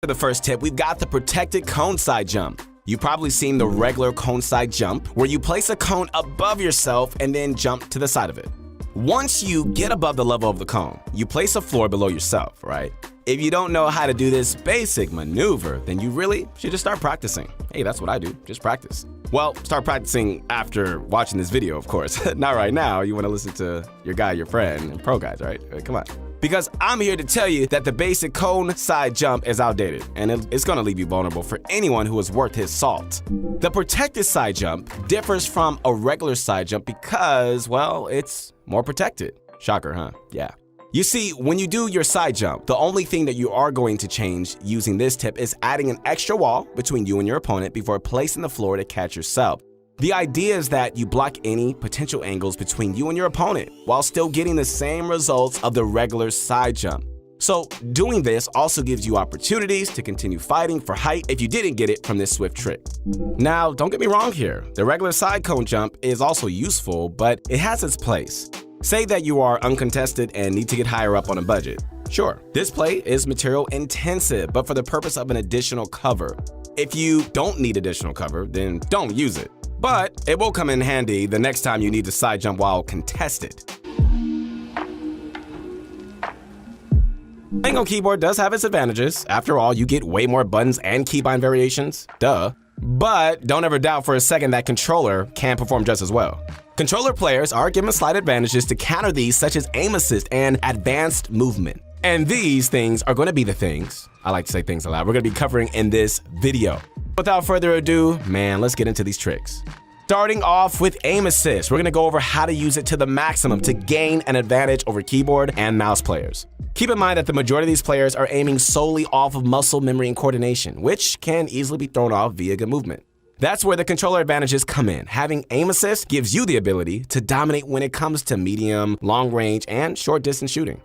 the first tip, we've got the protected cone side jump. You've probably seen the regular cone side jump, where you place a cone above yourself and then jump to the side of it. Once you get above the level of the cone, you place a floor below yourself, right? If you don't know how to do this basic maneuver, then you really should just start practicing. Hey, that's what I do, just practice. Well, start practicing after watching this video, of course. Not right now, you wanna listen to your guy, your friend, and pro guys, right? Come on. Because I'm here to tell you that the basic cone side jump is outdated, and it's gonna leave you vulnerable for anyone who is worth his salt. The protected side jump differs from a regular side jump because, well, it's more protected. Shocker, huh? Yeah. You see, when you do your side jump, the only thing that you are going to change using this tip is adding an extra wall between you and your opponent before placing the floor to catch yourself. The idea is that you block any potential angles between you and your opponent while still getting the same results of the regular side jump. So doing this also gives you opportunities to continue fighting for height if you didn't get it from this swift trick. Now, don't get me wrong here. The regular side cone jump is also useful, but it has its place. Say that you are uncontested and need to get higher up on a budget. Sure, this play is material intensive, but for the purpose of an additional cover. If you don't need additional cover, then don't use it. But it will come in handy the next time you need to side jump while contested. Playing on keyboard does have its advantages. After all, you get way more buttons and keybind variations. Duh. But don't ever doubt for a second that controller can perform just as well. Controller players are given slight advantages to counter these, such as aim assist and advanced movement. And these things are going to be the things, I like to say things aloud, we're going to be covering in this video. Without further ado, man, let's get into these tricks. Starting off with aim assist, we're going to go over how to use it to the maximum to gain an advantage over keyboard and mouse players. Keep in mind that the majority of these players are aiming solely off of muscle memory and coordination, which can easily be thrown off via good movement. That's where the controller advantages come in. Having aim assist gives you the ability to dominate when it comes to medium, long range, and short distance shooting.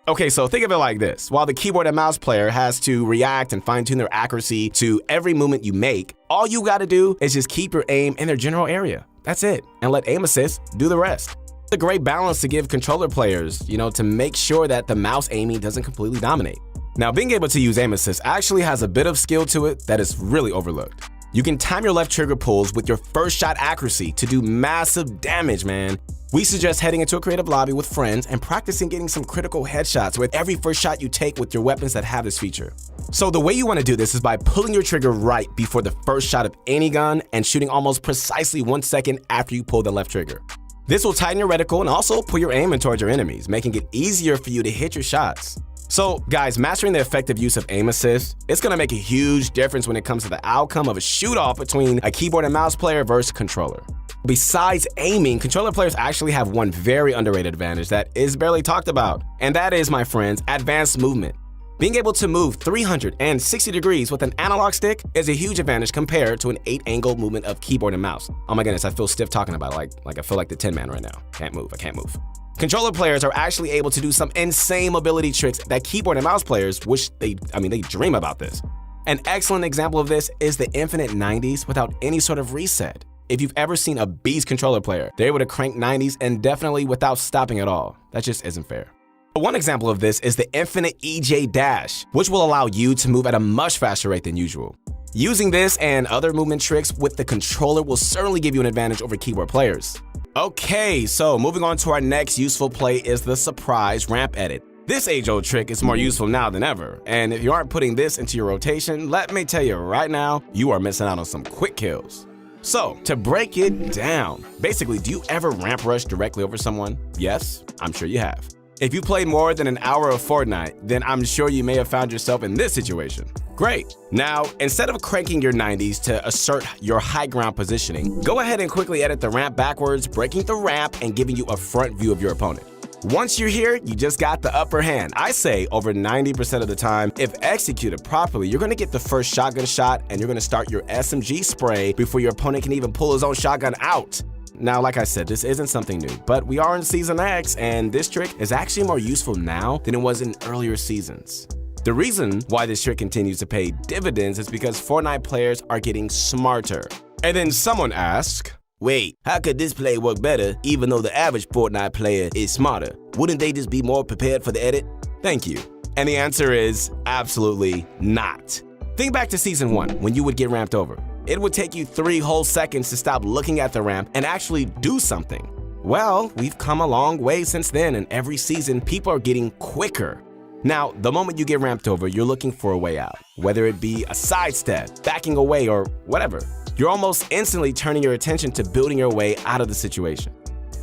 Okay, so think of it like this. While the keyboard and mouse player has to react and fine-tune their accuracy to every movement you make, all you gotta do is just keep your aim in their general area. That's it, and let aim assist do the rest. It's a great balance to give controller players, to make sure that the mouse aiming doesn't completely dominate. Now, being able to use aim assist actually has a bit of skill to it that is really overlooked. You can time your left trigger pulls with your first shot accuracy to do massive damage, man. We suggest heading into a creative lobby with friends and practicing getting some critical headshots with every first shot you take with your weapons that have this feature. So the way you want to do this is by pulling your trigger right before the first shot of any gun and shooting almost precisely 1 second after you pull the left trigger. This will tighten your reticle and also pull your aim in towards your enemies, making it easier for you to hit your shots. So guys, mastering the effective use of aim assist, it's gonna make a huge difference when it comes to the outcome of a shoot-off between a keyboard and mouse player versus controller. Besides aiming, controller players actually have one very underrated advantage that is barely talked about, and that is, my friends, advanced movement. Being able to move 360 degrees with an analog stick is a huge advantage compared to an 8-angle movement of keyboard and mouse. Oh my goodness, I feel stiff talking about it, like I feel like the Tin Man right now. I can't move. Controller players are actually able to do some insane mobility tricks that keyboard and mouse players wish they dream about this. An excellent example of this is the infinite 90s without any sort of reset. If you've ever seen a beast controller player, they're able to crank 90s and definitely without stopping at all. That just isn't fair. One example of this is the infinite EJ dash, which will allow you to move at a much faster rate than usual. Using this and other movement tricks with the controller will certainly give you an advantage over keyboard players. Okay, so moving on to our next useful play is the surprise ramp edit. This age-old trick is more useful now than ever, and if you aren't putting this into your rotation, let me tell you right now, you are missing out on some quick kills. So, to break it down, basically, do you ever ramp rush directly over someone? Yes, I'm sure you have. If you played more than an hour of Fortnite, then I'm sure you may have found yourself in this situation. Great. Now, instead of cranking your 90s to assert your high ground positioning, go ahead and quickly edit the ramp backwards, breaking the ramp and giving you a front view of your opponent. Once you're here, you just got the upper hand. I say over 90% of the time, if executed properly, you're gonna get the first shotgun shot and you're gonna start your SMG spray before your opponent can even pull his own shotgun out. Now, like I said, this isn't something new, but we are in Season X, and this trick is actually more useful now than it was in earlier seasons. The reason why this trick continues to pay dividends is because Fortnite players are getting smarter. And then someone asked, wait, how could this play work better even though the average Fortnite player is smarter? Wouldn't they just be more prepared for the edit? Thank you. And the answer is absolutely not. Think back to Season 1, when you would get ramped over. It would take you 3 whole seconds to stop looking at the ramp and actually do something. Well, we've come a long way since then, and every season, people are getting quicker. Now, the moment you get ramped over, you're looking for a way out, whether it be a sidestep, backing away, or whatever. You're almost instantly turning your attention to building your way out of the situation.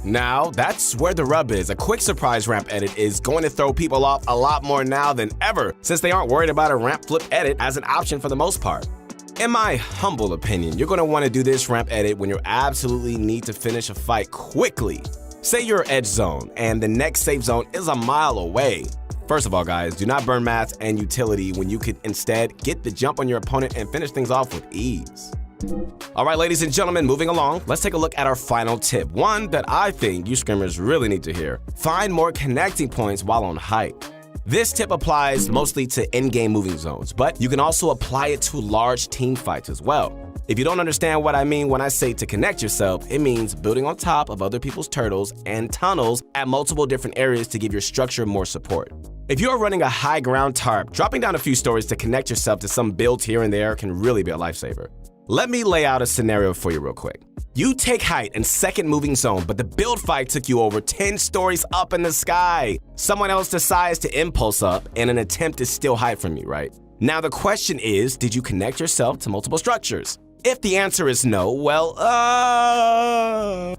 Now, that's where the rub is. A quick surprise ramp edit is going to throw people off a lot more now than ever, since they aren't worried about a ramp flip edit as an option for the most part. In my humble opinion, you're going to want to do this ramp edit when you absolutely need to finish a fight quickly. Say you're edge zone, and the next safe zone is a mile away. First of all, guys, do not burn mats and utility when you could instead get the jump on your opponent and finish things off with ease. All right, ladies and gentlemen, moving along, let's take a look at our final tip, one that I think you scrimmers really need to hear. Find more connecting points while on height. This tip applies mostly to in-game moving zones, but you can also apply it to large team fights as well. If you don't understand what I mean when I say to connect yourself, it means building on top of other people's turtles and tunnels at multiple different areas to give your structure more support. If you are running a high ground tarp, dropping down a few stories to connect yourself to some builds here and there can really be a lifesaver. Let me lay out a scenario for you real quick. You take height in second moving zone, but the build fight took you over 10 stories up in the sky. Someone else decides to impulse up in an attempt to steal height from you, right? Now the question is, did you connect yourself to multiple structures? If the answer is no, well,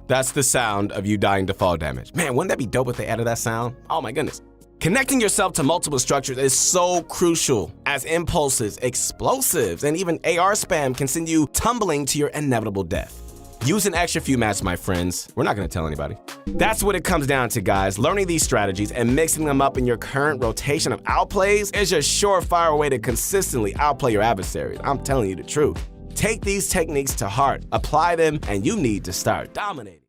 that's the sound of you dying to fall damage. Man, wouldn't that be dope if they added that sound? Oh my goodness. Connecting yourself to multiple structures is so crucial, as impulses, explosives, and even AR spam can send you tumbling to your inevitable death. Use an extra few mats, my friends. We're not gonna tell anybody. That's what it comes down to, guys. Learning these strategies and mixing them up in your current rotation of outplays is a surefire way to consistently outplay your adversaries. I'm telling you the truth. Take these techniques to heart, apply them, and you need to start dominating.